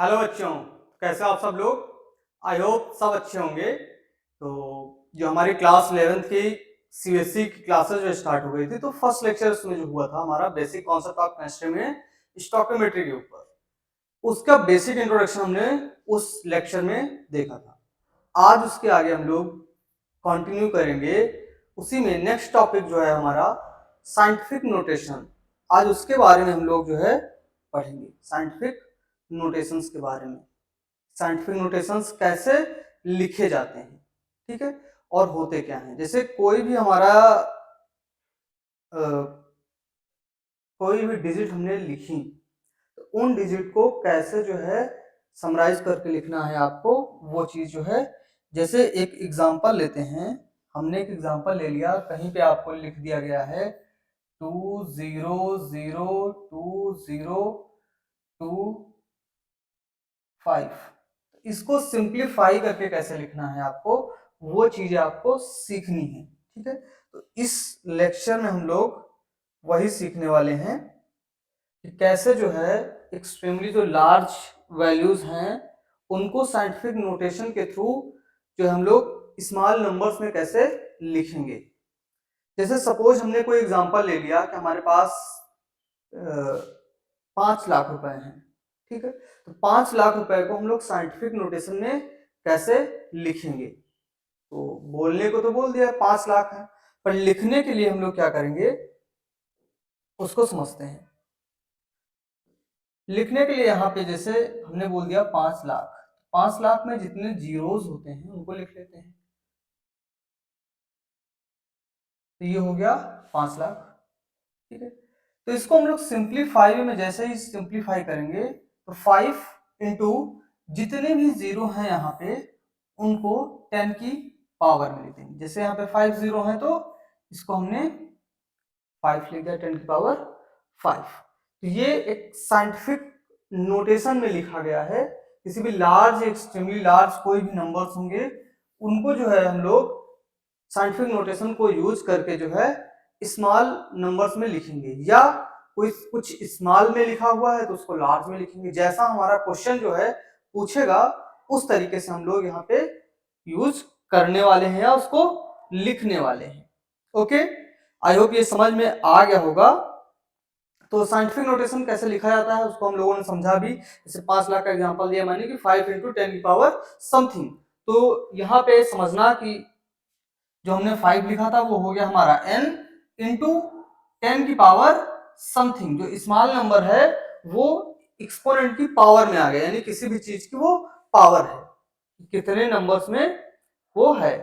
Hello बच्चों, कैसे हो आप सब लोग। आई होप सब अच्छे होंगे। तो जो हमारी क्लास 11th की सीबीएसई की क्लासेस जो स्टार्ट हो गई थी, तो फर्स्ट लेक्चर उसमें जो हुआ था हमारा बेसिक कॉन्सेप्ट ऑफ केमिस्ट्री में स्टोइकियोमेट्री के ऊपर, उसका बेसिक इंट्रोडक्शन हमने उस लेक्चर में देखा था। आज उसके आगे हम लोग कंटिन्यू करेंगे। उसी में नेक्स्ट टॉपिक जो है हमारा साइंटिफिक नोटेशन। आज उसके बारे में हम लोग जो है पढ़ेंगे, साइंटिफिक नोटेशंस के बारे में। साइंटिफिक नोटेशंस कैसे लिखे जाते हैं, ठीक है, और होते क्या हैं। जैसे कोई भी हमारा कोई भी डिजिट हमने लिखी, तो उन डिजिट को कैसे जो है समराइज करके लिखना है आपको, वो चीज जो है। जैसे एक एग्जांपल लेते हैं, हमने एक एग्जांपल ले लिया, कहीं पे आपको लिख दिया गया है 2002025। इसको सिंप्लीफाई करके कैसे लिखना है आपको, वो चीजें आपको सीखनी है, ठीक है। तो इस लेक्चर में हम लोग वही सीखने वाले हैं कि कैसे जो है एक्सट्रीमली जो लार्ज वैल्यूज हैं उनको साइंटिफिक नोटेशन के थ्रू जो हम लोग स्मॉल नंबर्स में कैसे लिखेंगे। जैसे सपोज हमने कोई एग्जांपल ले लिया कि हमारे पास 5 लाख रुपए हैं, ठीक है। तो 5 लाख रुपए को हम लोग साइंटिफिक नोटेशन में कैसे लिखेंगे। तो बोलने को तो बोल दिया 5 लाख है, पर लिखने के लिए हम लोग क्या करेंगे उसको समझते हैं। लिखने के लिए यहाँ पे जैसे हमने बोल दिया 5 लाख, 5 लाख में जितने जीरोस होते हैं उनको लिख लेते हैं। तो ये हो गया 5 लाख, ठीक है। तो इसको हम लोग सिंप्लीफाई में जैसे ही सिंप्लीफाई करेंगे तो 5 इंटू जितने भी जीरो हैं यहाँ पे उनको 10 की पावर में लिख देंगे। जैसे यहाँ पे 5 जीरो हैं तो इसको हमने 5 लिख दिया 10 की पावर 5। तो ये एक साइंटिफिक नोटेशन में लिखा गया है। किसी भी लार्ज एक्सट्रीमली लार्ज कोई भी नंबर्स होंगे उनको जो है हम लोग साइंटिफिक नोटेशन को यूज करके जो है स्मॉल नंबर्स में लिखेंगे, या कोई कुछ स्मॉल में लिखा हुआ है तो उसको लार्ज में लिखेंगे। जैसा हमारा क्वेश्चन जो है पूछेगा उस तरीके से हम लोग यहाँ पे यूज करने वाले हैं या उसको लिखने वाले हैं। ओके, आई होप ये समझ में आ गया होगा। तो साइंटिफिक नोटेशन कैसे लिखा जाता है उसको हम लोगों ने समझा भी। जैसे 5 लाख का एग्जांपल दिया मैंने कि 5 इंटू 10 की पावर समथिंग। तो यहाँ पे समझना कि जो हमने 5 लिखा था वो हो गया हमारा n इंटू 10 की पावर समथिंग। जो स्मॉल नंबर है वो एक्सपोनेंट की पावर में आ गया, यानी किसी भी चीज की वो पावर है, कितने नंबर्स में वो है।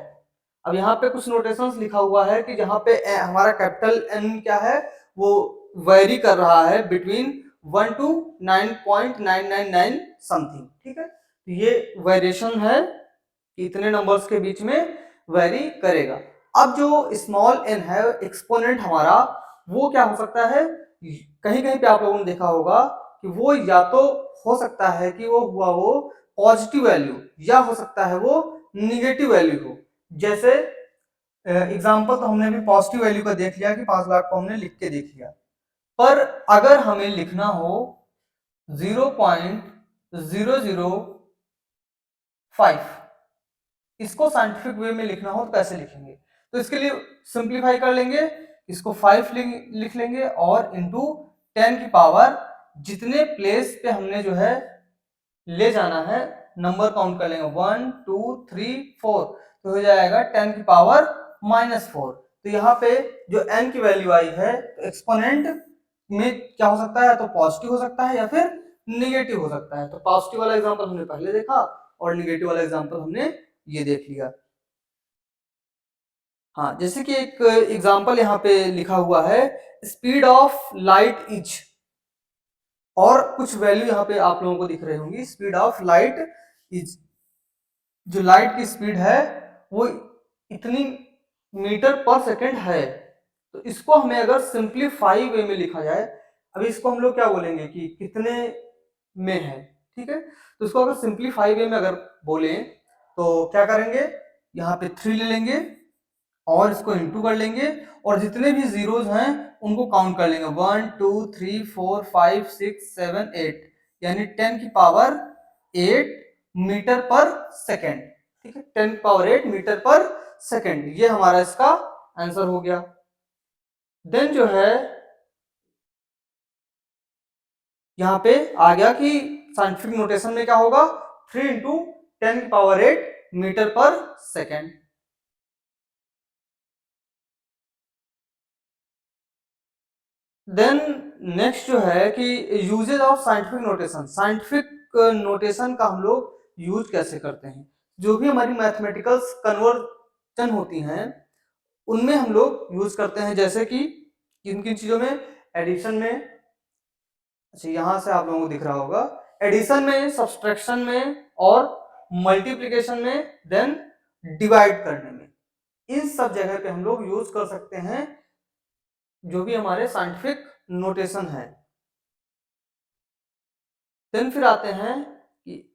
अब यहाँ पे कुछ नोटेशंस लिखा हुआ है कि जहाँ पे हमारा कैपिटल N क्या है वो वेरी कर रहा है बिटवीन 1 to 9.999 समथिंग, ठीक है। तो ये वेरिएशन है कि इतने नंबर्स के बीच में वेरी करेगा। अब जो स्मॉल n है एक्सपोनेंट हमारा, वो क्या हो सकता है, कहीं कहीं पे आप लोगों ने देखा होगा कि वो या तो हो सकता है कि वो हुआ हो पॉजिटिव वैल्यू, या हो सकता है वो निगेटिव वैल्यू हो। जैसे एग्जांपल तो हमने भी पॉजिटिव वैल्यू का देख लिया कि 5 लाख को हमने लिख के देख लिया, पर अगर हमें लिखना हो 0.005, इसको साइंटिफिक वे में लिखना हो तो कैसे लिखेंगे। तो इसके लिए सिंप्लीफाई कर लेंगे, इसको 5 लिख लेंगे और इंटू 10 की पावर जितने प्लेस पे हमने जो है ले जाना है नंबर काउंट कर लेंगे 1 2 3 4, तो हो जाएगा 10 की पावर -4। तो यहाँ पे जो n की वैल्यू आई है तो एक्सपोनेंट में क्या हो सकता है, तो पॉजिटिव हो सकता है या फिर निगेटिव हो सकता है। तो पॉजिटिव वाला एग्जांपल हमने पहले देखा और निगेटिव वाला एग्जांपल हमने ये देख लिया। हाँ, जैसे कि एक एग्जांपल यहाँ पे लिखा हुआ है स्पीड ऑफ लाइट इज, और कुछ वैल्यू यहाँ पे आप लोगों को दिख रही होंगी। स्पीड ऑफ लाइट इज, जो लाइट की स्पीड है वो इतनी मीटर पर सेकेंड है। तो इसको हमें अगर सिंप्लीफाई वे में लिखा जाए, अभी इसको हम लोग क्या बोलेंगे कि कितने में है, ठीक है। तो इसको अगर सिंप्लीफाई वे में अगर बोले तो क्या करेंगे, यहाँ पे 3 ले लेंगे और इसको इंटू कर लेंगे और जितने भी जीरोज हैं उनको काउंट कर लेंगे 1 2 3 4 5 6 7 8, यानी 10 की पावर 8 मीटर पर सेकेंड, ठीक है, 10⁸ मीटर पर सेकेंड, ये हमारा इसका आंसर हो गया। देन जो है यहां पे आ गया कि साइंटिफिक नोटेशन में क्या होगा, 3 into 10⁸ metre per second. Then next जो है कि uses of scientific notation, scientific notation का हम लोग यूज कैसे करते हैं। जो भी हमारी मैथमेटिकल कन्वर्जन होती हैं उनमें हम लोग यूज करते हैं, जैसे कि किन किन चीजों में, एडिशन में, अच्छा यहां से आप लोगों को दिख रहा होगा, एडिशन में, सब्सट्रैक्शन में और मल्टीप्लिकेशन में, देन डिवाइड करने में, इन सब जगह पे हम लोग यूज कर सकते हैं जो भी हमारे साइंटिफिक नोटेशन है। देन फिर आते हैं कि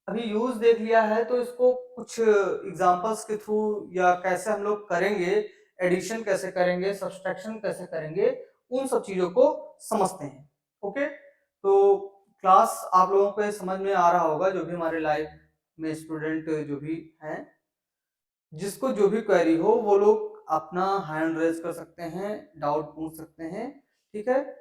अभी यूज देख लिया है तो इसको कुछ एग्जांपल्स के थ्रू या कैसे हम लोग करेंगे, एडिशन कैसे करेंगे, सब्सट्रैक्शन कैसे करेंगे, उन सब चीजों को समझते हैं। ओके, तो क्लास आप लोगों को समझ में आ रहा होगा, जो भी हमारे लाइव में स्टूडेंट जो भी हैं, जिसको जो भी क्वेरी हो वो लोग अपना हैंड रेज कर सकते हैं, डाउट पूछ सकते हैं, ठीक है।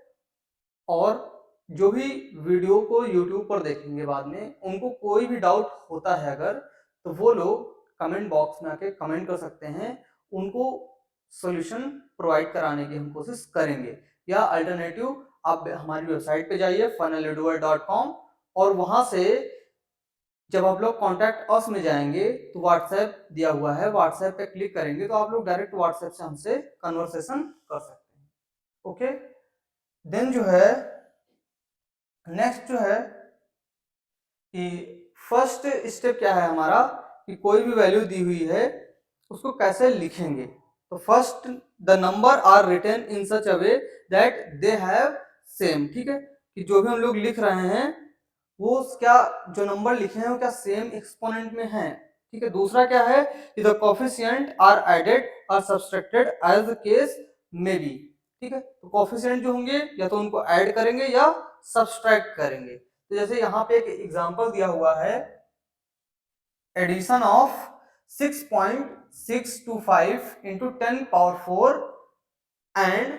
और जो भी वीडियो को यूट्यूब पर देखेंगे बाद में, उनको कोई भी डाउट होता है अगर, तो वो लोग कमेंट बॉक्स में आके कमेंट कर सकते हैं, उनको सॉल्यूशन प्रोवाइड कराने की हम कोशिश करेंगे। या अल्टरनेटिव आप हमारी वेबसाइट पे जाइए funneleduer.com, और वहां से जब आप लोग कॉन्टैक्ट अस में जाएंगे तो व्हाट्सएप दिया हुआ है, व्हाट्सएप पे क्लिक करेंगे तो आप लोग डायरेक्ट व्हाट्सएप से हमसे कन्वर्सेशन कर सकते हैं। ओके, देन जो है नेक्स्ट जो है कि फर्स्ट स्टेप क्या है हमारा, कि कोई भी वैल्यू दी हुई है उसको कैसे लिखेंगे। तो first the number are written in such a way that they have same, ठीक है, कि जो भी हम लोग लिख रहे हैं वो क्या, जो नंबर लिखे हैं वो क्या सेम एक्सपोनेंट में है, ठीक है। दूसरा क्या है कि द कोफिशिएंट आर एडेड और subtracted as the case may be, ठीक है। तो कोफिशिएंट जो होंगे या तो उनको ऐड करेंगे या सब्सट्रैक्ट करेंगे। तो जैसे यहाँ पे एक एग्जांपल दिया हुआ है, addition of 6.625 into 10⁴ and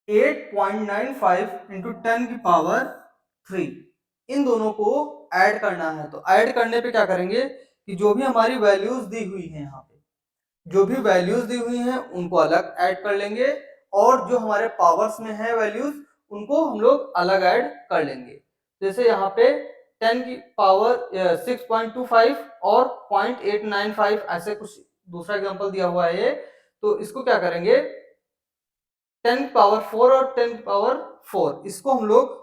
8.95 into 10⁻3, इन दोनों को ऐड करना है। तो ऐड करने पे क्या करेंगे कि जो भी हमारी वैल्यूज दी हुई है, यहाँ पे जो भी वैल्यूज दी हुई हैं उनको अलग ऐड कर लेंगे, और जो हमारे पावर्स में है वैल्यूज उनको हम लोग अलग ऐड कर लेंगे। जैसे यहाँ पे 10⁻6.25 और 0.895 ऐसे कुछ दूसरा एग्जांपल दिया हुआ है, तो इसको क्या करेंगे 10⁻4 और 10⁻4 इसको हम लोग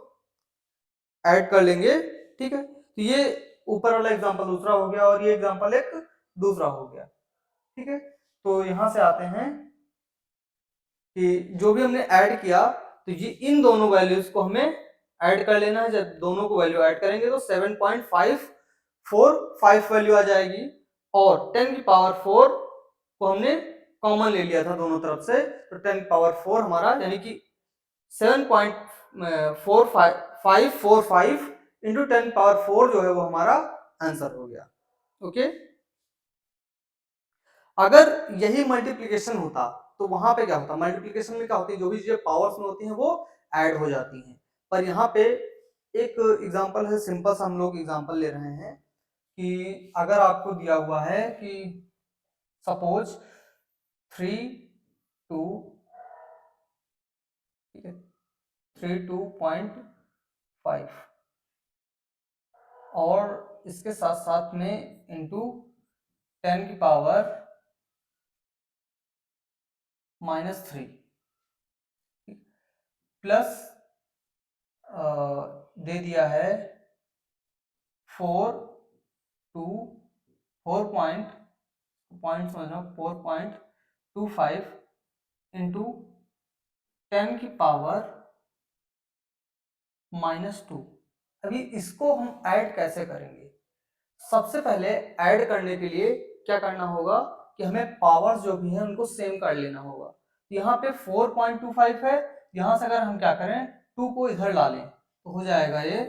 ऐड कर लेंगे, ठीक है। तो ये ऊपर वाला एग्जांपल दूसरा हो गया और ये एग्जांपल एक दूसरा हो गया, ठीक है। तो यहां से आते हैं कि जो भी हमने ऐड किया तो ये इन दोनों वैल्यूज को हमें ऐड कर लेना है। जब दोनों को वैल्यू ऐड करेंगे तो 7.545 वैल्यू आ जाएगी, और 10⁻4 को हमने कॉमन ले लिया था दोनों तरफ से, तो 10⁻4 हमारा यानी कि 7.4545 इंटू 10⁻4 जो है वो हमारा आंसर हो गया। ओके, अगर यही मल्टीप्लिकेशन होता तो वहां पे क्या होता, मल्टीप्लिकेशन में क्या होती है, जो भी चीजें पावर्स में होती हैं वो ऐड हो जाती हैं। पर यहाँ पे एक एग्जांपल है, सिंपल सा हम लोग एग्जांपल ले रहे हैं कि अगर आपको दिया हुआ है कि सपोज 3 2, ठीक है, 32.5 और इसके साथ साथ में इंटू 10⁻³ प्लस दे दिया है 4.25 इंटू 10⁻²। अभी इसको हम ऐड कैसे करेंगे, सबसे पहले ऐड करने के लिए क्या करना होगा कि हमें पावर्स जो भी है उनको सेम कर लेना होगा। यहाँ पे 4.25 है, यहां से अगर हम क्या करें 2 को इधर ला लें तो हो जाएगा ये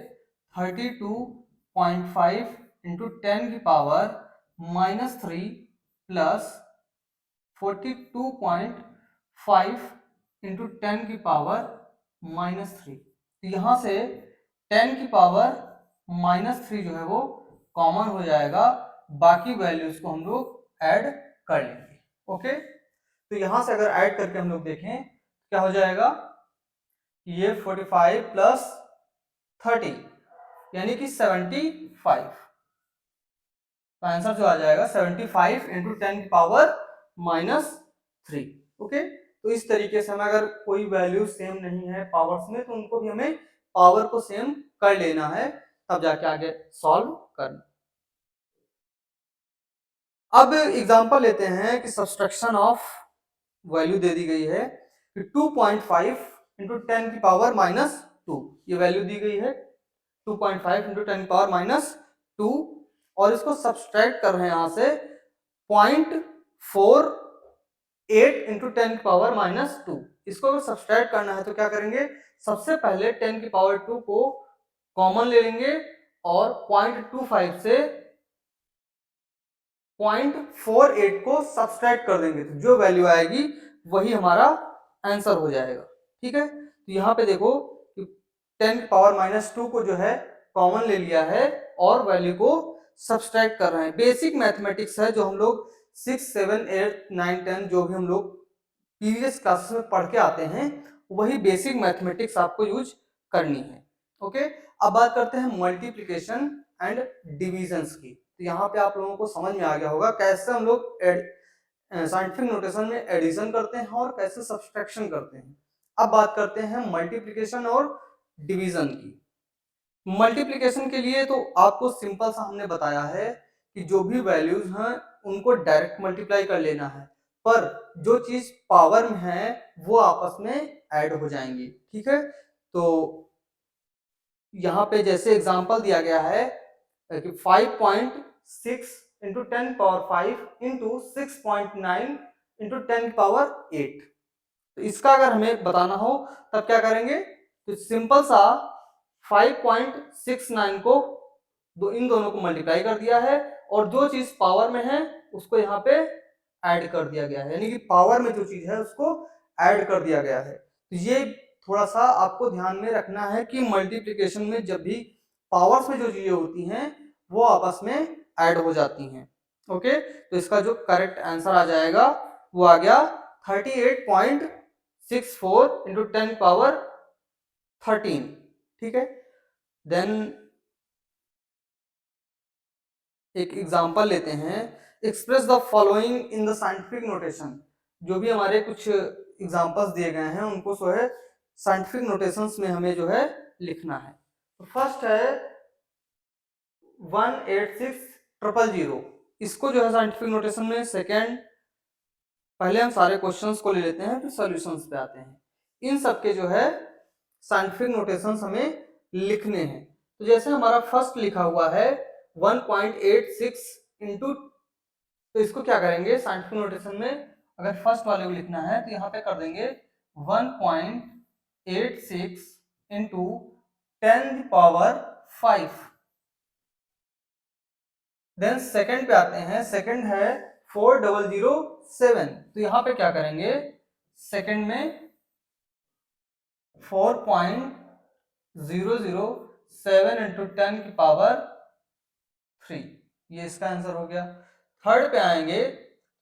32.5 0.5 इंटू 10 की पावर -3 प्लस 42.5 इंटू 10 की पावर -3। तो यहाँ से 10 की पावर -3 जो है वो कॉमन हो जाएगा, बाकी वैल्यूज को हम लोग ऐड कर लेंगे। ओके, तो यहाँ से अगर ऐड करके हम लोग देखें क्या हो जाएगा, ये 45 प्लस 30 यानी कि 75। तो आंसर जो आ जाएगा 75 इंटू 10 की पावर -3। ओके, तो इस तरीके से हमें अगर कोई वैल्यू सेम नहीं है पावर्स में तो उनको भी हमें पावर को सेम कर लेना है, तब जाके आगे सॉल्व करना। अब एग्जांपल लेते हैं कि सब्सट्रैक्शन ऑफ वैल्यू दे दी गई है कि 2.5 इंटू 10 की पावर -2, ये वैल्यू दी गई है 2.5 इंटू 10 की पावर -2, और इसको सब्सट्रैक्ट कर रहे हैं यहां से 0.48 इंटू 10 की पावर -2। इसको अगर सब्सट्रैक्ट करना है तो क्या करेंगे, सबसे पहले 10 की पावर 2 को कॉमन ले लेंगे और 0.25 से 0.48 को सब्सट्रैक्ट कर देंगे, तो जो वैल्यू आएगी वही हमारा आंसर हो जाएगा। ठीक है, तो यहाँ पे देखो कि 10 की पावर -2 को जो है कॉमन ले लिया है और वैल्यू को सब्सट्रैक्ट कर रहे हैं। बेसिक मैथमेटिक्स है जो हम लोग 6, 7, 8, 9, 10 जो भी हम लोग प्रीवियस क्लासेस में पढ़ के आते हैं वही बेसिक मैथमेटिक्स आपको यूज करनी है। ओके, अब बात करते हैं मल्टीप्लिकेशन एंड डिविजन्स की। तो यहाँ पे आप लोगों को समझ में आ गया होगा कैसे हम लोग साइंटिफिक नोटेशन में एडिशन करते हैं और कैसे सब्सट्रैक्शन करते हैं। अब बात करते हैं मल्टीप्लिकेशन और डिवीजन की। मल्टीप्लिकेशन के लिए तो आपको सिंपल सा हमने बताया है कि जो भी वैल्यूज हैं उनको डायरेक्ट मल्टीप्लाई कर लेना है, पर जो चीज पावर में है वो आपस में ऐड हो जाएंगी। ठीक है, तो यहाँ पे जैसे एग्जांपल दिया गया है कि 5.6 into 10 power 5 into 6.9 into 10 power 8। तो इसका अगर हमें बताना हो तब क्या करेंगे, तो सिंपल सा 5.69 को इन दोनों को मल्टीप्लाई कर दिया है और जो चीज पावर में है उसको यहाँ पे ऐड कर दिया गया है, यानी कि पावर में जो चीज है उसको ऐड कर दिया गया है। तो ये थोड़ा सा आपको ध्यान में रखना है कि मल्टीप्लिकेशन में जब भी पावर्स में जो चीजें होती हैं वो आपस में ऐड हो जाती हैं। ओके, तो इसका जो करेक्ट आंसर आ जाएगा वो आ गया 38.64 इंटू 10 पावर 13। ठीक है, देन एक एग्जांपल लेते हैं, express the following in the scientific notation. जो भी हमारे कुछ एग्जांपल्स दिए गए हैं उनको जो है साइंटिफिक नोटेशंस में हमें जो है लिखना है। तो फर्स्ट है 186,000, इसको जो है साइंटिफिक नोटेशन में सेकेंड, पहले हम सारे क्वेश्चंस को ले लेते हैं फिर सॉल्यूशंस पे आते हैं। इन सब के जो है साइंटिफिक नोटेशंस हमें लिखने हैं। तो जैसे हमारा फर्स्ट लिखा हुआ है 1.86 इंटू, तो इसको क्या करेंगे साइंटिफिक नोटेशन में, अगर फर्स्ट वाले को लिखना है तो यहाँ पे कर देंगे 1.86 इंटू 10 पावर 5। देन सेकंड पे आते हैं, सेकंड है 4007। तो यहाँ पे क्या करेंगे, सेकंड में 4.007 इंटू 10 की पावर 3, ये इसका आंसर हो गया। थर्ड पे आएंगे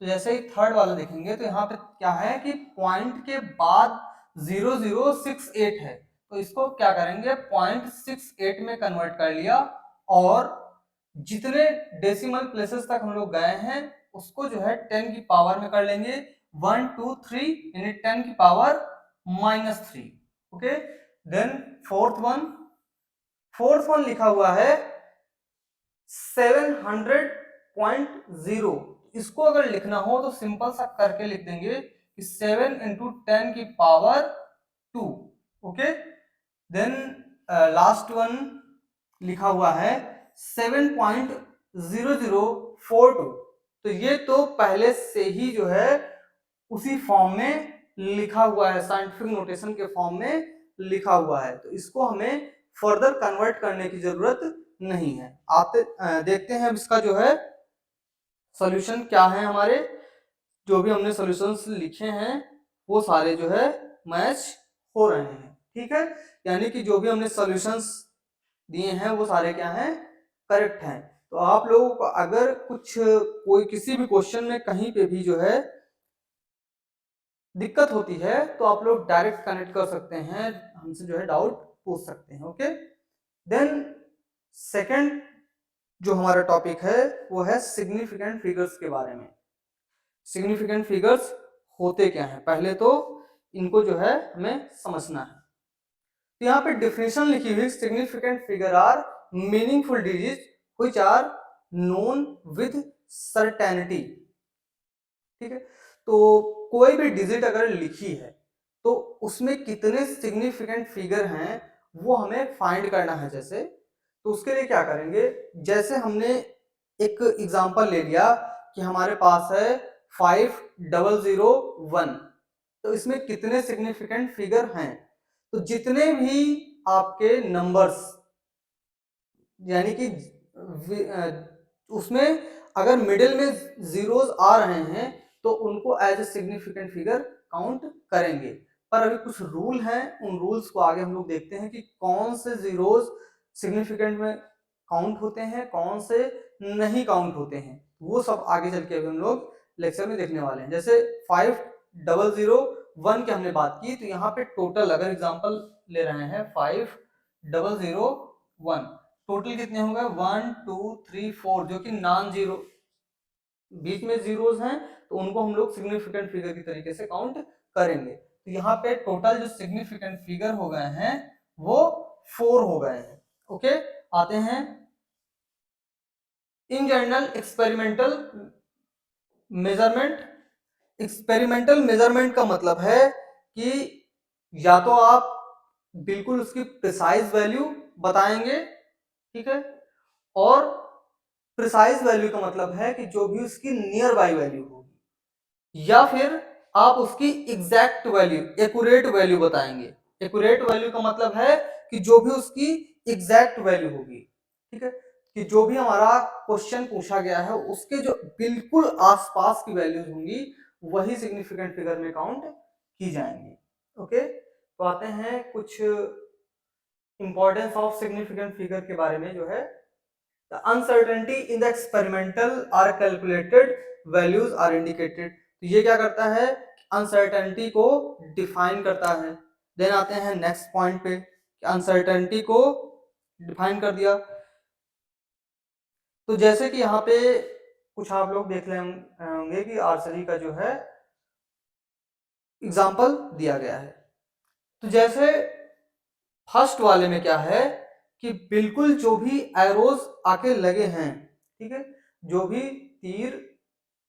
तो जैसे ही थर्ड वाला देखेंगे तो यहाँ पे क्या है कि पॉइंट के बाद 0068 है, तो इसको क्या करेंगे 0.68 में कन्वर्ट कर लिया और जितने डेसिमल प्लेसेस तक हम लोग गए हैं उसको जो है 10 की पावर में कर लेंगे 1, 2, 3 यानी 10 की power -3। Okay, then fourth one लिखा हुआ है 700.0। इसको अगर लिखना हो तो सिंपल सा करके लिख देंगे कि 7 इंटू 10 की power 2। Okay, then last one लिखा हुआ है 7.0042। तो ये तो पहले से ही जो है उसी फॉर्म में लिखा हुआ है, साइंटिफिक नोटेशन के फॉर्म में लिखा हुआ है, तो इसको हमें फर्दर कन्वर्ट करने की जरूरत नहीं है। देखते हैं अब इसका जो है सॉल्यूशन क्या है। हमारे जो भी हमने सॉल्यूशंस लिखे हैं वो सारे जो है मैच हो रहे हैं, ठीक है। यानी कि जो भी हमने सॉल्यूशंस दिए हैं वो सारे क्या हैं, करेक्ट हैं। तो आप लोगों को अगर कोई किसी भी क्वेश्चन में कहीं पे भी जो है दिक्कत होती है तो आप लोग डायरेक्ट कनेक्ट कर सकते हैं, हमसे जो है डाउट पूछ सकते हैं। ओके, देन सेकंड जो हमारा टॉपिक है वो है सिग्निफिकेंट फिगर्स के बारे में। सिग्निफिकेंट फिगर्स होते क्या हैं, पहले तो इनको जो है हमें समझना है। तो यहाँ पे डेफिनेशन लिखी हुई, significant figure are meaningful digit which are known with certainty. ठीक है, तो कोई भी डिजिट अगर लिखी है तो उसमें कितने सिग्निफिकेंट फिगर हैं वो हमें फाइंड करना है। जैसे तो उसके लिए क्या करेंगे, जैसे हमने एक एग्जांपल ले लिया कि हमारे पास है 5001, तो इसमें कितने सिग्निफिकेंट फिगर हैं। तो जितने भी आपके नंबर्स यानी कि उसमें अगर मिडिल में जीरोस आ रहे हैं तो उनको as a significant figure count करेंगे। पर अभी कुछ रूल हैं, उन रूल्स को आगे हम लोग देखते हैं कि कौन से जीरोस सिग्निफिकेंट में काउंट होते हैं, कौन से नहीं काउंट होते हैं, वो सब आगे चल के अभी हम लोग लेक्चर में देखने वाले हैं। जैसे 5001 की हमने बात की, तो यहाँ पे टोटल अगर एग्जांपल ले रहे हैं 5001, टोटल कितने हो गए 1 2 3 4, जो कि नॉन जीरो, बीच में जीरोस हैं तो उनको हम लोग सिग्निफिकेंट फिगर की तरीके से काउंट करेंगे। तो यहाँ पे टोटल जो सिग्निफिकेंट फिगर हो गए हैं वो 4 हो गए हैं। ओके, आते हैं in general experimental measurement. Experimental measurement का मतलब है कि या तो आप बिल्कुल उसकी प्रिसाइज वैल्यू बताएंगे, ठीक है, और प्रिसाइज वैल्यू का मतलब है कि जो भी उसकी नियर बाई वैल्यू होगी, या फिर आप उसकी एग्जैक्ट वैल्यू, एक्यूरेट वैल्यू बताएंगे। एक्यूरेट वैल्यू का मतलब है कि जो भी उसकी एग्जैक्ट वैल्यू होगी, ठीक है, कि जो भी हमारा क्वेश्चन पूछा गया है उसके जो बिल्कुल आसपास की वैल्यूज होंगी वही सिग्निफिकेंट फिगर में काउंट की जाएंगी। ओके, तो आते हैं कुछ इंपॉर्टेंस ऑफ सिग्निफिकेंट फिगर के बारे में जो है। The uncertainty in the experimental are calculated, values are indicated। तो ये क्या करता है, अनसर्टेनिटी को डिफाइन करता है। देन आते हैं नेक्स्ट पॉइंट पे, अनसर्टेनिटी को डिफाइन कर दिया। तो जैसे कि यहाँ पे कुछ आप लोग देख रहे होंगे कि आर्चरी का जो है एग्जाम्पल दिया गया है। तो जैसे फर्स्ट वाले में क्या है कि बिल्कुल जो भी एरोज आके लगे हैं, ठीक है, जो भी तीर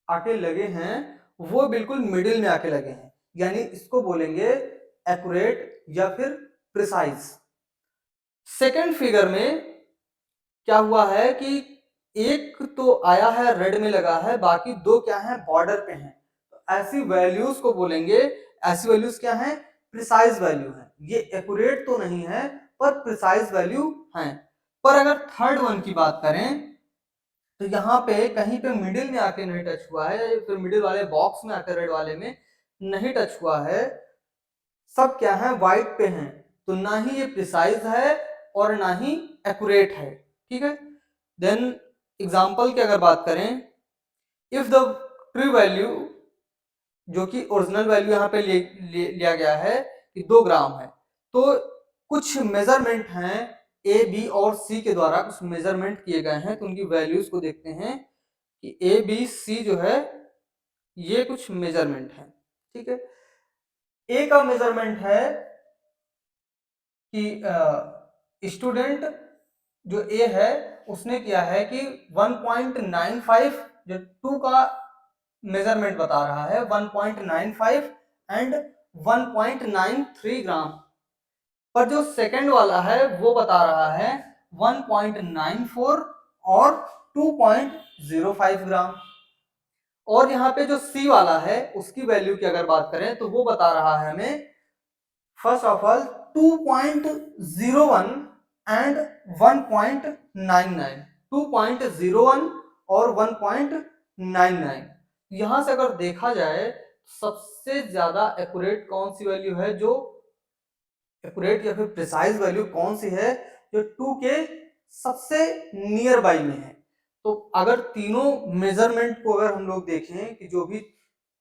आके लगे हैं वो बिल्कुल मिडिल में आके लगे हैं, यानी इसको बोलेंगे एक्यूरेट या फिर प्रिसाइज। सेकंड फिगर में क्या हुआ है कि एक तो आया है रेड में लगा है, बाकी दो क्या है बॉर्डर पे हैं, तो ऐसी वैल्यूज को बोलेंगे, ऐसी वैल्यूज क्या है, प्रिसाइज वैल्यू है। ये एक्यूरेट तो नहीं है पर प्रिसाइज वैल्यू है। पर अगर थर्ड वन की बात करें तो यहाँ पे कहीं पे मिडिल में आके नहीं टच हुआ है, या फिर मिडिल वाले बॉक्स में आकर रेड वाले में नहीं टच हुआ है, सब क्या है व्हाइट पे हैं, तो ना ही ये प्रिसाइज है और ना ही एक्यूरेट है, ठीक है। देन एग्जांपल की अगर बात करें, इफ द ट्रू वैल्यू, जो कि ओरिजिनल वैल्यू यहाँ पे लिया गया है कि 2 ग्राम है, तो कुछ मेजरमेंट हैं ए बी और सी के द्वारा कुछ मेजरमेंट किए गए हैं, तो उनकी वैल्यूज को देखते हैं कि ए बी सी जो है ये कुछ मेजरमेंट है, ठीक है। ए का मेजरमेंट है कि स्टूडेंट जो ए है उसने किया है कि 1.95, जो 2 का मेजरमेंट बता रहा है 1.95 एंड 1.93 ग्राम, पर जो सेकंड वाला है वो बता रहा है 1.94 और 2.05 ग्राम। और यहाँ पे जो सी वाला है उसकी वैल्यू की अगर बात करें तो वो बता रहा है हमें फर्स्ट ऑफ ऑल 2.01 एंड 1.99, 2.01 और 1.99। यहां से अगर देखा जाए सबसे ज्यादा एक्यूरेट कौन सी वैल्यू है, जो एक्यूरेट या फिर प्रिसाइज वैल्यू कौन सी है, जो 2 के सबसे नियर बाई में है। तो अगर तीनों मेजरमेंट को अगर हम लोग देखें कि जो भी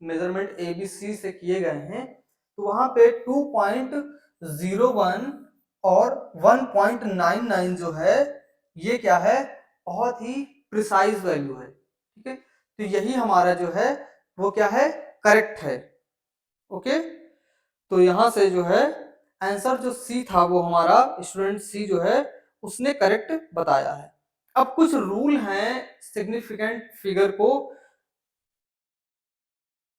मेजरमेंट ए बी सी से किए गए हैं, तो वहां पे 2.01 और 1.99 जो है ये क्या है, बहुत ही प्रिसाइज वैल्यू है। ठीक है, तो यही हमारा जो है वो क्या है, करेक्ट है। ओके, तो यहां से जो है आंसर जो सी था वो हमारा स्टूडेंट सी जो है उसने करेक्ट बताया है। अब कुछ रूल हैं सिग्निफिकेंट फिगर को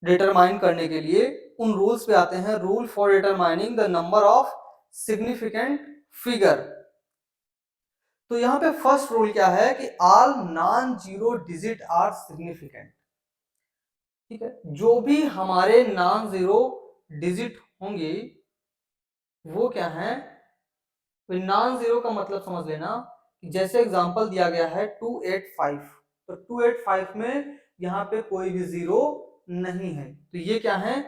डिटरमाइन करने के लिए, उन रूल्स पे आते हैं। Rule for determining the number of significant figure. तो यहाँ पे फर्स्ट रूल क्या है कि all non zero digit are significant. ठीक है, जो भी हमारे नॉन जीरो डिजिट होंगे वो क्या है, नॉन जीरो का मतलब समझ लेना, जैसे एग्जांपल दिया गया है 285, तो 285 में यहाँ पे कोई भी जीरो नहीं है, तो ये क्या है,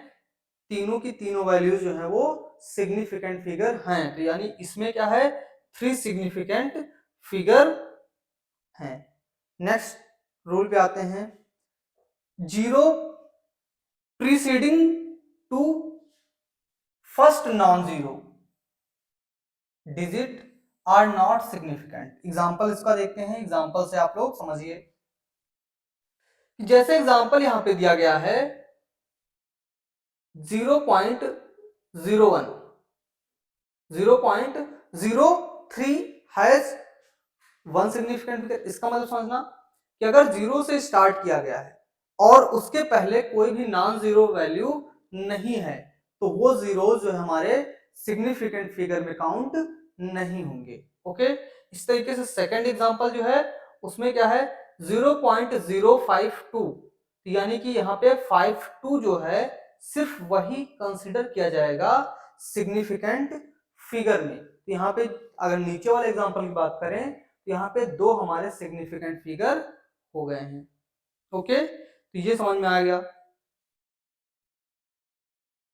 तीनों की तीनों वैल्यूज जो है वो सिग्निफिकेंट फिगर हैं। तो यानी इसमें क्या है, 3 सिग्निफिकेंट फिगर हैं। नेक्स्ट रूल पे आते हैं, zero preceding to first non zero digit are not significant. Example इसका देखते हैं, एग्जाम्पल से आप लोग समझिए। जैसे एग्जाम्पल यहां पे दिया गया है 0.01, 0.03 हैज वन सिग्निफिकेंट फिगर। इसका मतलब समझना कि अगर जीरो से स्टार्ट किया गया है और उसके पहले कोई भी नॉन जीरो वैल्यू नहीं है, तो वो जीरो जो है हमारे सिग्निफिकेंट फिगर में काउंट नहीं होंगे। ओके, इस तरीके से सेकंड एग्जांपल जो है उसमें क्या है 0.052, यानी कि यहाँ पे 52 जो है सिर्फ वही कंसिडर किया जाएगा सिग्निफिकेंट फिगर में। तो यहाँ पे अगर नीचे वाले एग्जांपल की बात करें तो यहाँ पे दो हमारे सिग्निफिकेंट फिगर हो गए हैं। ओके, तो ये समझ में आ गया।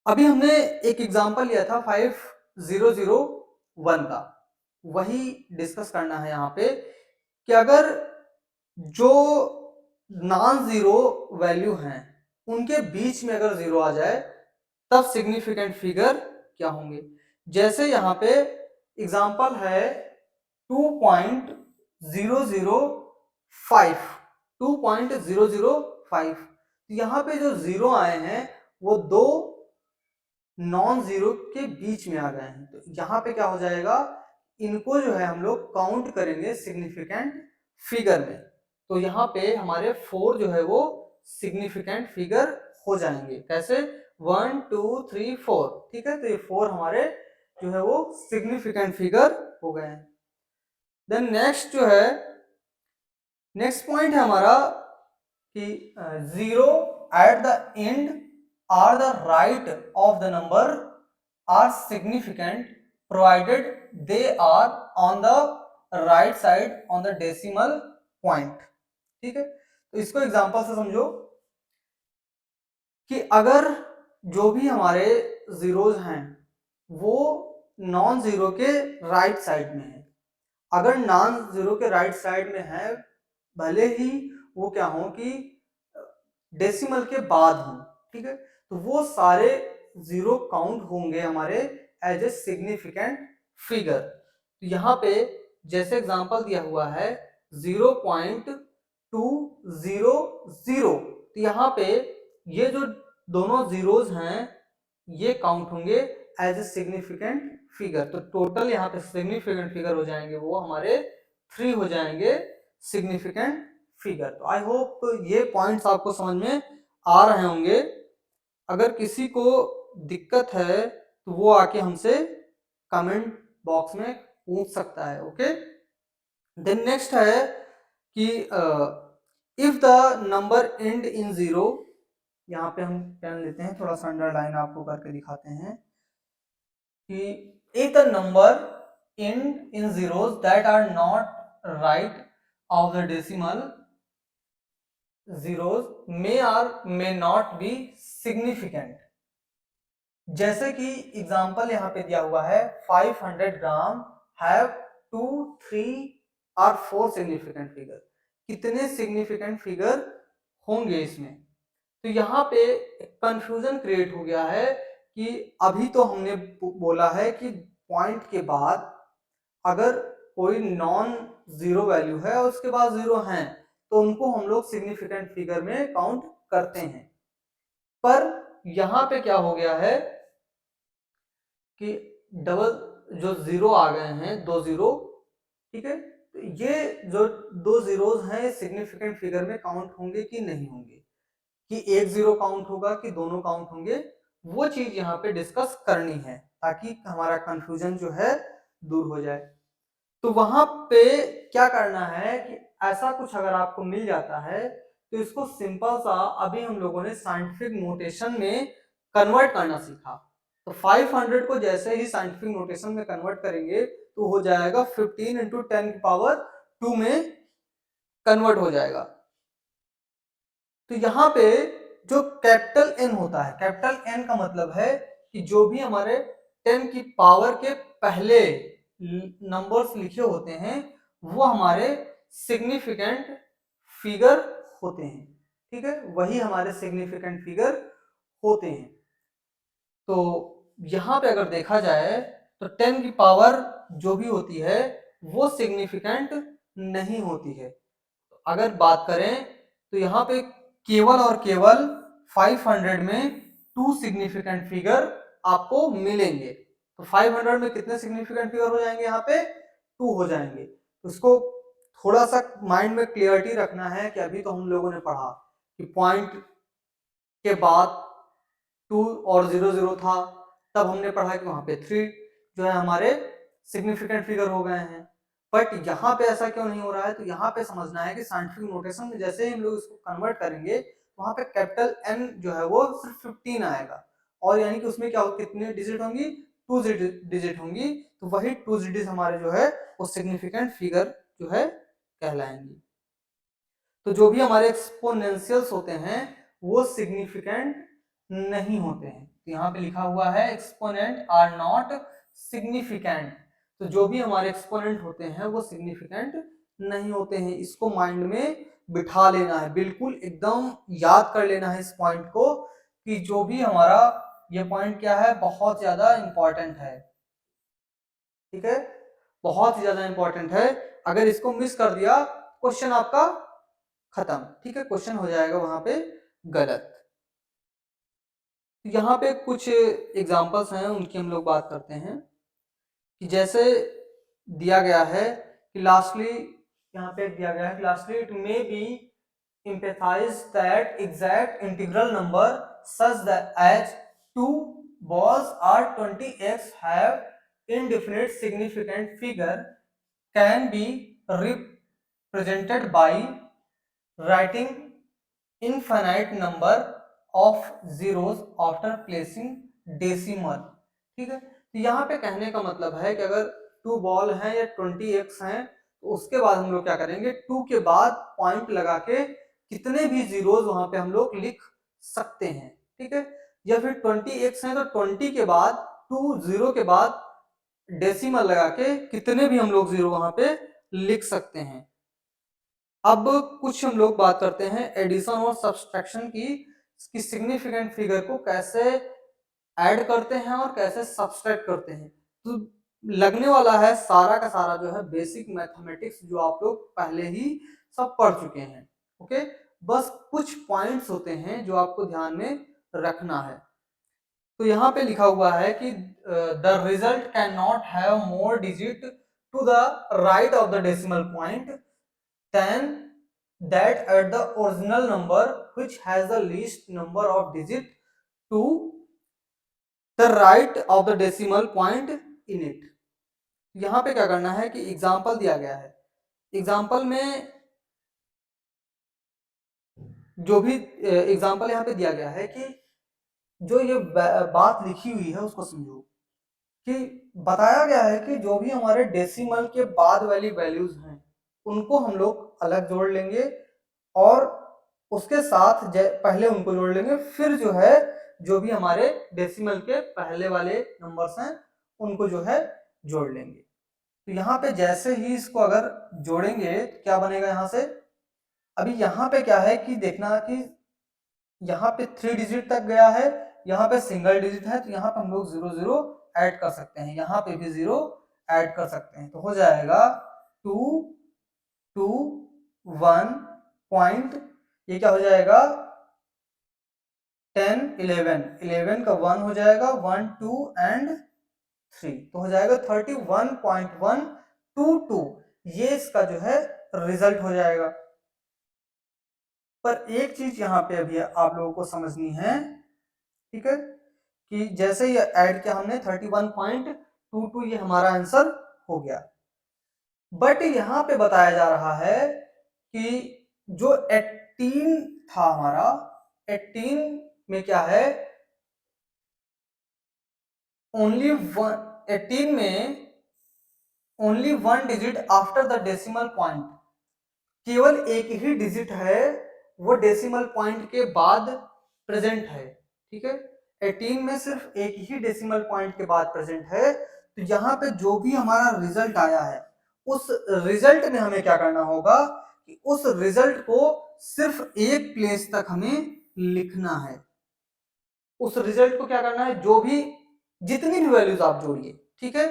अभी हमने एक एग्जांपल लिया था 5001 का, वही डिस्कस करना है यहाँ पे कि अगर जो नॉन जीरो वैल्यू हैं उनके बीच में अगर जीरो आ जाए तब सिग्निफिकेंट फिगर क्या होंगे। जैसे यहाँ पे एग्जांपल है 2.005, 2.005, यहाँ पे जो जीरो आए हैं वो दो नॉन जीरो के बीच में आ गए हैं, तो यहाँ पे क्या हो जाएगा, इनको जो है हम लोग काउंट करेंगे सिग्निफिकेंट फिगर में। तो यहाँ पे हमारे 4 जो है वो सिग्निफिकेंट फिगर हो जाएंगे। कैसे, 1 2 3 4। ठीक है, तो ये 4 हमारे जो है वो सिग्निफिकेंट फिगर हो गए हैं। देन नेक्स्ट जो है, नेक्स्ट पॉइंट है हमारा कि zero at the end or the right of the number are significant provided they are on the right side on the decimal point. ठीक है, तो इसको एग्जांपल से समझो कि अगर जो भी हमारे जीरोज हैं वो नॉन जीरो के राइट साइड में है, अगर नॉन जीरो के राइट साइड में है भले ही वो क्या हो कि डेसिमल के बाद हो, ठीक है, तो वो सारे जीरो काउंट होंगे हमारे एज ए सिग्निफिकेंट फिगर। तो यहाँ पे जैसे एग्जांपल दिया हुआ है 0.200, तो यहाँ पे ये जो दोनों जीरोज हैं ये काउंट होंगे एज ए सिग्निफिकेंट फिगर। तो टोटल यहाँ पे सिग्निफिकेंट फिगर हो जाएंगे वो हमारे 3 हो जाएंगे सिग्निफिकेंट फिगर। तो आई होप ये पॉइंट्स आपको समझ में आ रहे होंगे। अगर किसी को दिक्कत है तो वो आके हमसे कमेंट बॉक्स में पूछ सकता है। ओके, देन नेक्स्ट है कि if the number and in zero, यहाँ पे हम पेन लेते हैं, थोड़ा सा अंडरलाइन आपको करके दिखाते हैं कि if the number end in zeros that are not right of the decimal zeros may or may not be significant। जैसे कि एग्जांपल यहाँ पे दिया हुआ है 500 ग्राम हैव 2, 3 और 4 सिग्निफिकेंट फिगर। कितने सिग्निफिकेंट फिगर होंगे इसमें? तो यहाँ पे कंफ्यूजन क्रिएट हो गया है कि अभी तो हमने बोला है कि पॉइंट के बाद अगर कोई नॉन जीरो वैल्यू है और उसके बाद जीरो हैं तो उनको हम लोग सिग्निफिकेंट फिगर में काउंट करते हैं। पर यहाँ पे क्या हो गया है कि डबल जो जीरो आ गए हैं, 2 जीरो, ठीक है, तो ये जो 2 जीरोज हैं सिग्निफिकेंट फिगर में काउंट होंगे कि नहीं होंगे, कि एक जीरो काउंट होगा कि दोनों काउंट होंगे, वो चीज यहाँ पे डिस्कस करनी है ताकि हमारा कंफ्यूजन जो है दूर हो जाए। तो वहां पे क्या करना है कि ऐसा कुछ अगर आपको मिल जाता है तो इसको सिंपल सा अभी हम लोगों ने साइंटिफिक नोटेशन में कन्वर्ट करना सीखा। तो 500 को जैसे ही साइंटिफिक नोटेशन में कन्वर्ट करेंगे तो हो जाएगा 15 इंटू 10 की पावर 2 में कन्वर्ट हो जाएगा। तो यहाँ पे जो कैपिटल एन होता है, कैपिटल एन का मतलब है कि जो भी हमारे 10 की पावर के पहले नंबर्स लिखे होते हैं वो हमारे सिग्निफिकेंट फिगर होते हैं, ठीक है, वही हमारे सिग्निफिकेंट फिगर होते हैं। तो यहाँ पे अगर देखा जाए तो 10 की पावर जो भी होती है वो सिग्निफिकेंट नहीं होती है। अगर बात करें तो यहाँ पे केवल और केवल 500 में 2 सिग्निफिकेंट फिगर आपको मिलेंगे। तो 500 में कितने सिग्निफिकेंट फिगर हो जाएंगे? यहाँ पे 2 हो जाएंगे। तो इसको थोड़ा सा माइंड में क्लियरिटी रखना है कि अभी तो हम लोगों ने पढ़ा कि पॉइंट के बाद 2 और 0 0 था, तब हमने पढ़ा कि वहां पे 3 जो है हमारे सिग्निफिकेंट फिगर हो गए हैं। बट यहाँ पे ऐसा क्यों नहीं हो रहा है? तो यहाँ पे समझना है कि साइंटिफिक नोटेशन में जैसे ही हम लोग इसको कन्वर्ट करेंगे वहां पे कैपिटल एन जो है वो सिर्फ 15 आएगा, और यानी कि उसमें क्या हो, कितने डिजिट होंगी? 2 डिजिट होंगी। तो वही 2 डिजिट हमारे जो है वो सिग्निफिकेंट फिगर जो है कहलाएंगी। तो जो भी हमारे एक्सपोनेंशियल्स होते हैं वो सिग्निफिकेंट नहीं होते हैं। तो यहाँ पे लिखा हुआ है एक्सपोनेंट आर नॉट सिग्निफिकेंट। तो जो भी हमारे एक्सपोनेंट होते हैं वो सिग्निफिकेंट नहीं होते हैं। इसको माइंड में बिठा लेना है, बिल्कुल एकदम याद कर लेना है इस पॉइंट को कि जो भी हमारा ये पॉइंट क्या है, बहुत ज्यादा इंपॉर्टेंट है, ठीक है, बहुत ही ज्यादा इंपॉर्टेंट है। अगर इसको मिस कर दिया क्वेश्चन आपका खत्म, ठीक है, क्वेश्चन हो जाएगा वहां पे गलत। यहाँ पे कुछ एग्जांपल्स हैं उनकी हम लोग बात करते हैं कि जैसे दिया गया है कि लास्टली, यहाँ पे दिया गया है कि lastly it may be empathize that exact integral number such that as 2 balls or 20x have indefinite significant figure can be represented by writing infinite number of zeros after placing decimal, ठीक है। तो यहाँ पे कहने का मतलब है कि अगर 2 बॉल हैं या 20x हैं तो उसके बाद हम लोग क्या करेंगे, 2 के बाद पॉइंट लगा के कितने भी जीरोज वहां पे हम लोग लिख सकते हैं, ठीक है। या फिर 20x हैं तो 20 के बाद 2 जीरो के बाद डेसिमल लगा के कितने भी हम लोग जीरो वहां पे लिख सकते हैं। अब कुछ हम लोग बात करते हैं एडिशन और सब्सट्रैक्शन की सिग्निफिकेंट फिगर को कैसे ऐड करते हैं और कैसे सब्सट्रैक्ट करते हैं। तो लगने वाला है सारा का सारा जो है बेसिक मैथमेटिक्स जो आप लोग पहले ही सब पढ़ चुके हैं, ओके। बस कुछ पॉइंट्स होते हैं जो आपको ध्यान में रखना है। तो यहाँ पे लिखा हुआ है कि the result can not have more digit to the right of the decimal point than that at the original number which has the least number of digit to the right of the decimal point in it। यहाँ पे क्या करना है कि example दिया गया है, example में जो भी एग्जाम्पल यहाँ पे दिया गया है कि जो ये बात लिखी हुई है उसको समझो कि बताया गया है कि जो भी हमारे डेसिमल के बाद वाली वैल्यूज हैं उनको हम लोग अलग जोड़ लेंगे और उसके साथ पहले उनको जोड़ लेंगे, फिर जो है जो भी हमारे डेसिमल के पहले वाले नंबर्स हैं उनको जो है जोड़ लेंगे। तो यहाँ पे जैसे ही इसको अगर जोड़ेंगे तो क्या बनेगा यहाँ से, अभी यहाँ पे क्या है कि देखना कि यहाँ पे 3 डिजिट तक गया है, यहाँ पे सिंगल डिजिट है, तो यहाँ पे हम लोग 0 0 ऐड कर सकते हैं, यहाँ पे भी 0 ऐड कर सकते हैं, तो हो जाएगा 2 2 1 पॉइंट, ये क्या हो जाएगा 10 11, 11 का 1 हो जाएगा 1 2 एंड 3, तो हो जाएगा 31.122, ये इसका जो है रिजल्ट हो जाएगा। पर एक चीज यहाँ पे अभी आप लोगों को समझनी है, ठीक है, कि जैसे ये ऐड किया हमने 31.22, ये हमारा आंसर हो गया। बट यहाँ पे बताया जा रहा है कि जो 18 था हमारा, 18 में क्या है, ओनली 18 में only 1 digit after the decimal point, केवल एक ही डिजिट है वो डेसिमल पॉइंट के बाद प्रेजेंट है, ठीक है, 18 में सिर्फ एक ही डेसिमल पॉइंट के बाद प्रेजेंट है। तो यहाँ पे जो भी हमारा रिजल्ट आया है उस रिजल्ट में हमें क्या करना होगा कि उस रिजल्ट को सिर्फ एक प्लेस तक हमें लिखना है। उस रिजल्ट को क्या करना है, जो भी जितनी भी वैल्यूज आप जोड़िए, ठीक है,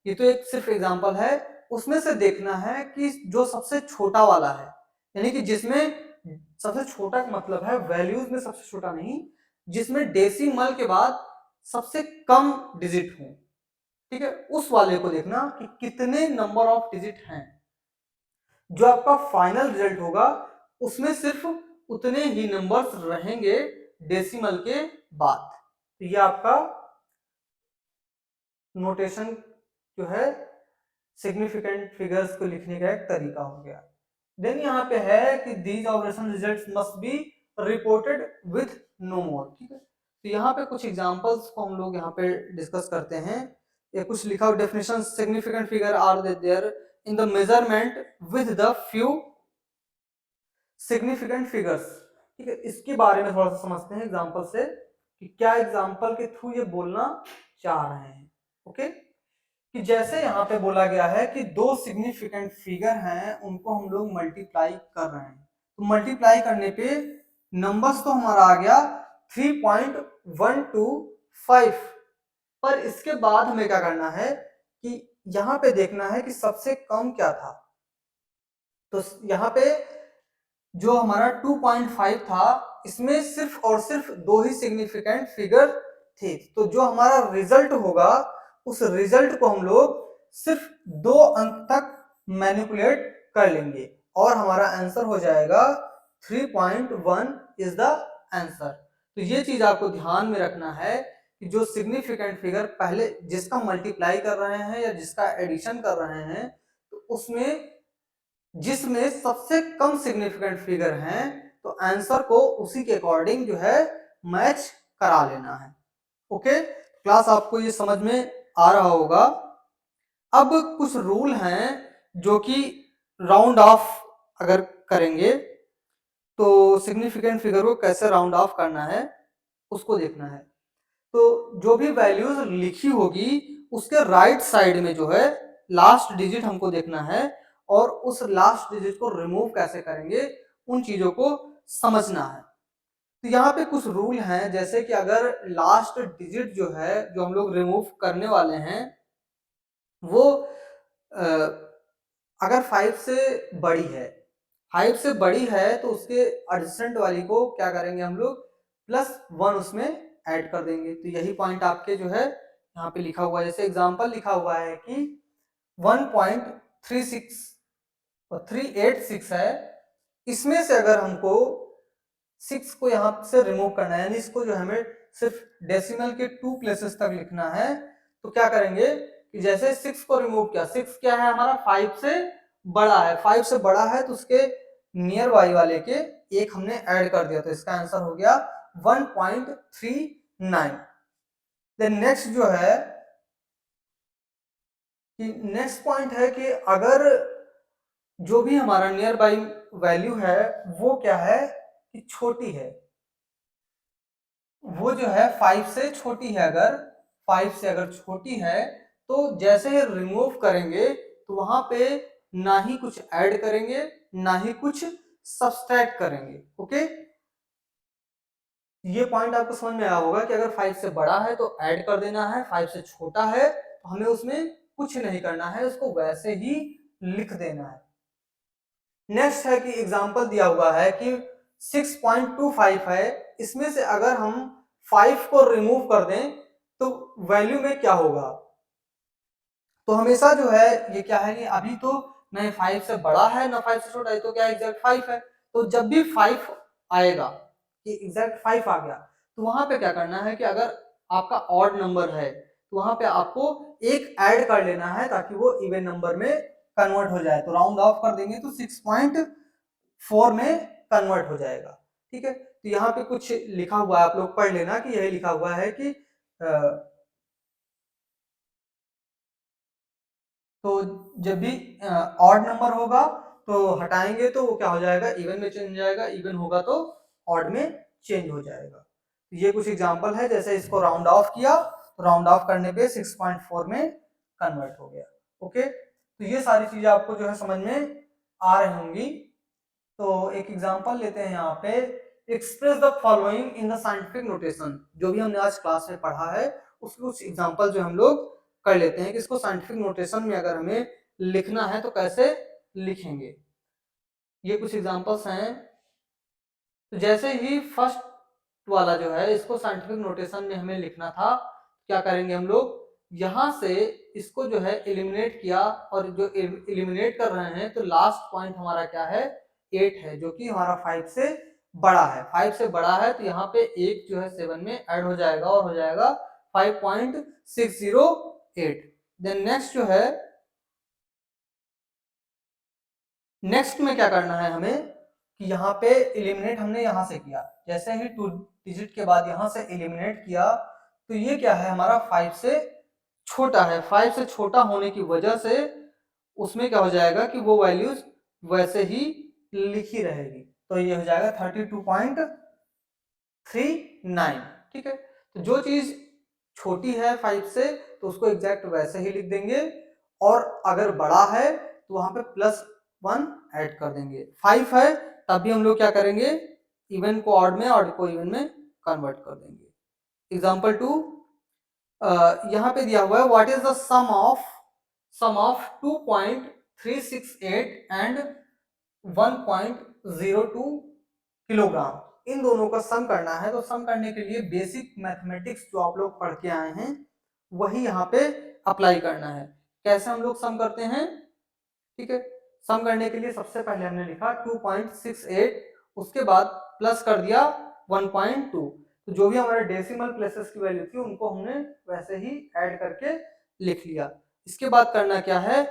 ये तो एक सिर्फ एग्जांपल है, उसमें से देखना है कि जो सबसे छोटा वाला है, यानी कि जिसमें सबसे छोटा का मतलब है वैल्यूज में सबसे छोटा नहीं, जिसमें डेसिमल के बाद सबसे कम डिजिट हो, ठीक है, उस वाले को देखना कि कितने नंबर ऑफ डिजिट हैं। जो आपका फाइनल रिजल्ट होगा उसमें सिर्फ उतने ही नंबर्स रहेंगे डेसिमल के बाद। तो ये आपका नोटेशन जो है सिग्निफिकेंट फिगर्स को लिखने का एक तरीका हो गया। देन यहाँ पे है कि these operation results must be reported with no more, ठीक है, तो यहाँ पे कुछ एग्जांपल्स को हम लोग यहाँ पे डिस्कस करते हैं। ये कुछ लिखा हुआ definition, significant figure are there in the measurement with the few significant figures, ठीक है, इसके बारे में थोड़ा सा समझते हैं एग्जांपल से कि क्या एग्जांपल के थ्रू ये बोलना चाह रहे हैं। ओके, कि जैसे यहाँ पे बोला गया है कि दो सिग्निफिकेंट फिगर हैं उनको हम लोग मल्टीप्लाई कर रहे हैं, तो मल्टीप्लाई करने पे नंबर्स तो हमारा आ गया 3.125, पर इसके बाद हमें क्या करना है कि यहाँ पे देखना है कि सबसे कम क्या था। तो यहाँ पे जो हमारा 2.5 था इसमें सिर्फ और सिर्फ दो ही सिग्निफिकेंट फिगर थे, तो जो हमारा रिजल्ट होगा उस रिजल्ट को हम लोग सिर्फ 2 अंक तक मैनिपुलेट कर लेंगे और हमारा आंसर हो जाएगा 3.1 इज द आंसर। तो ये चीज आपको ध्यान में रखना है कि जो सिग्निफिकेंट फिगर पहले जिसका मल्टीप्लाई कर रहे हैं या जिसका एडिशन कर रहे हैं, तो उसमें जिसमें सबसे कम सिग्निफिकेंट फिगर हैं तो आंसर को उसी के अकॉर्डिंग जो है मैच करा लेना है। ओके, क्लास आपको ये समझ में आ रहा होगा। अब कुछ रूल हैं जो कि राउंड ऑफ अगर करेंगे तो सिग्निफिकेंट फिगर को कैसे राउंड ऑफ करना है उसको देखना है। तो जो भी वैल्यूज लिखी होगी उसके राइट साइड में जो है लास्ट डिजिट हमको देखना है और उस लास्ट डिजिट को रिमूव कैसे करेंगे उन चीजों को समझना है। तो यहाँ पे कुछ रूल हैं, जैसे कि अगर लास्ट डिजिट जो है जो हम लोग रिमूव करने वाले हैं वो अगर 5 से बड़ी है, 5 से बड़ी है तो उसके एडजेसेंट वाली को क्या करेंगे हम लोग +1 उसमें ऐड कर देंगे। तो यही पॉइंट आपके जो है यहाँ पे लिखा हुआ है, जैसे एग्जांपल लिखा हुआ है कि 1.36 और 386 है, इसमें से अगर हमको 6 को यहाँ से रिमूव करना है, यानी इसको जो हमें सिर्फ डेसिमल के 2 प्लेसेस तक लिखना है, तो क्या करेंगे कि जैसे 6 को रिमूव किया, 6 क्या है हमारा 5 से बड़ा है, 5 से बड़ा है तो उसके नियर बाई वाले के एक हमने ऐड कर दिया, तो इसका आंसर हो गया 1.39। देन नेक्स्ट जो है कि नेक्स्ट पॉइंट है कि अगर जो भी हमारा नियर बाई वैल्यू है वो क्या है कि छोटी है, वो जो है 5 से छोटी है, अगर 5 से अगर छोटी है तो जैसे ही रिमूव करेंगे तो वहां पे ना ही कुछ ऐड करेंगे ना ही कुछ सब्सट्रैक्ट करेंगे। ओके, ये पॉइंट आपको समझ में आया होगा कि अगर 5 से बड़ा है तो ऐड कर देना है, 5 से छोटा है तो हमें उसमें कुछ नहीं करना है, उसको वैसे ही लिख देना है। नेक्स्ट है कि एग्जांपल दिया हुआ है कि 6.25 है, इसमें से अगर हम 5 को रिमूव कर दें तो वैल्यू में क्या होगा। तो हमेशा जो है ये क्या है कि अभी तो न 5 से बड़ा है ना 5 से छोटा है, तो क्या एग्जैक्ट 5 है। तो जब भी 5 आएगा कि एग्जैक्ट 5 आ गया तो वहां पे क्या करना है कि अगर आपका ऑड नंबर है तो वहां पे आपको एक ऐड कर लेना है ताकि वो इवन नंबर में कन्वर्ट हो जाए। तो राउंड ऑफ कर देंगे तो 6.4 में कन्वर्ट हो जाएगा। ठीक है, तो यहाँ पे कुछ लिखा हुआ है, आप लोग पढ़ लेना कि यही लिखा हुआ है कि तो जब भी ऑड नंबर होगा तो हटाएंगे तो वो क्या हो जाएगा, इवन में चेंज हो जाएगा, इवन होगा तो ऑड में चेंज हो जाएगा। ये कुछ एग्जांपल है, जैसे इसको राउंड ऑफ किया तो राउंड ऑफ करने पे 6.4 में कन्वर्ट हो गया। ओके, तो ये सारी चीजें आपको जो है समझ में आ रही होंगी। तो एक एग्जांपल लेते हैं यहाँ पे, express the following in the scientific notation. जो भी हमने आज क्लास में पढ़ा है उसके कुछ एग्जांपल जो हम लोग कर लेते हैं कि इसको साइंटिफिक नोटेशन में अगर हमें लिखना है तो कैसे लिखेंगे। ये कुछ एग्जांपल्स हैं। तो जैसे ही फर्स्ट वाला जो है इसको साइंटिफिक नोटेशन में हमें लिखना था, क्या करेंगे हम लोग, यहां से इसको जो है एलिमिनेट किया, और जो एलिमिनेट कर रहे हैं तो लास्ट पॉइंट हमारा क्या है 8 है, जो कि हमारा 5 से बड़ा है। 5 से बड़ा है तो यहाँ पे एक जो है 7 में ऐड हो जाएगा और हो जाएगा 5.608। देन नेक्स्ट जो है, नेक्स्ट में क्या करना है हमें कि यहाँ पे एलिमिनेट हमने यहाँ से किया, जैसे ही 2 डिजिट के बाद यहाँ से एलिमिनेट किया तो ये क्या है हमारा 5 से छोटा है। 5 से छोटा होने की वजह से उसमें क्या हो जाएगा कि वो वैल्यूज वैसे ही लिखी रहेगी, तो ये हो जाएगा 32.39। ठीक है, तो जो चीज छोटी है 5 से तो उसको एग्जैक्ट वैसे ही लिख देंगे, और अगर बड़ा है तो वहां पे +1 ऐड कर देंगे। 5 है तब भी हम लोग क्या करेंगे, इवन को ऑड में, ऑड को इवन में कन्वर्ट कर देंगे। एग्जाम्पल 2 यहाँ पे दिया हुआ है, what is the sum of 2.368 and 1.02 kilogram. इन दोनों का सम करना है। तो सम करने के लिए बेसिक मैथमेटिक्स जो आप लोग पढ़ के आए हैं वही यहाँ पे अप्लाई करना है। कैसे हम लोग सम करते हैं, ठीक है, सम करने के लिए सबसे पहले हमने लिखा 2.68, उसके बाद प्लस कर दिया 1.2, तो जो भी हमारे डेसिमल प्लेसेस की वैल्यू थी उनको हमने वैसे ही ऐड करके लिख लिया। इसके बाद करना क्या है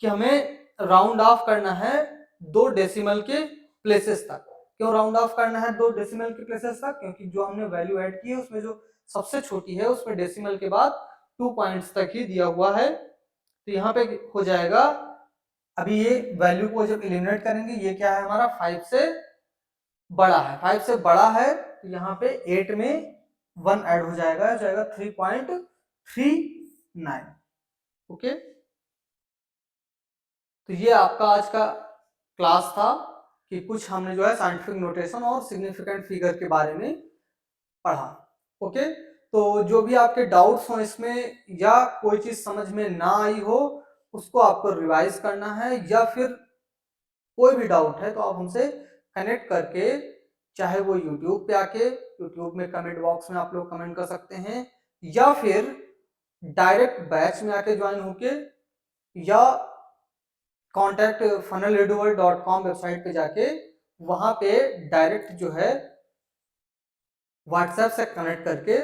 कि हमें राउंड ऑफ करना है 2 डेसिमल के प्लेसेस तक। क्यों राउंड ऑफ करना है 2 डेसिमल के प्लेसेस तक, क्योंकि जो हमने वैल्यू ऐड की है उसमें जो सबसे छोटी है उसमें डेसिमल के बाद 2 पॉइंट्स तक ही दिया हुआ है। तो यहाँ पे हो जाएगा, अभी ये वैल्यू को जब एलिमिनेट करेंगे, ये क्या है हमारा 5 से बड़ा है, 5 से बड़ा है तो यहाँ पे 8 में 1 ऐड हो जाएगा, 3.39। ओके, तो ये आपका आज का क्लास था कि कुछ हमने जो है साइंटिफिक नोटेशन और सिग्निफिकेंट फिगर के बारे में पढ़ा। ओके, तो जो भी आपके डाउट्स हो इसमें या कोई चीज समझ में ना आई हो उसको आपको रिवाइज करना है, या फिर कोई भी डाउट है तो आप हमसे कनेक्ट करके, चाहे वो यूट्यूब पे आके यूट्यूब में कमेंट बॉक्स में आप लोग कमेंट कर सकते हैं, या फिर डायरेक्ट बैच में आके ज्वाइन होके, या कॉन्टैक्ट funneleduworld.com वेबसाइट पे जाके वहां पे डायरेक्ट जो है व्हाट्सएप से कनेक्ट करके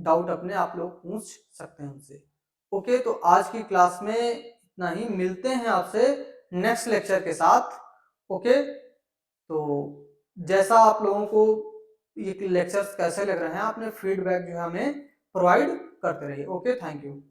डाउट अपने आप लोग पूछ सकते हैं उनसे। ओके, तो आज की क्लास में इतना ही, मिलते हैं आपसे नेक्स्ट लेक्चर के साथ। ओके, तो जैसा आप लोगों को ये लेक्चर्स कैसे लग रहे हैं, आपने फीडबैक जो है हमें प्रोवाइड करते रहिए। Okay, thank you.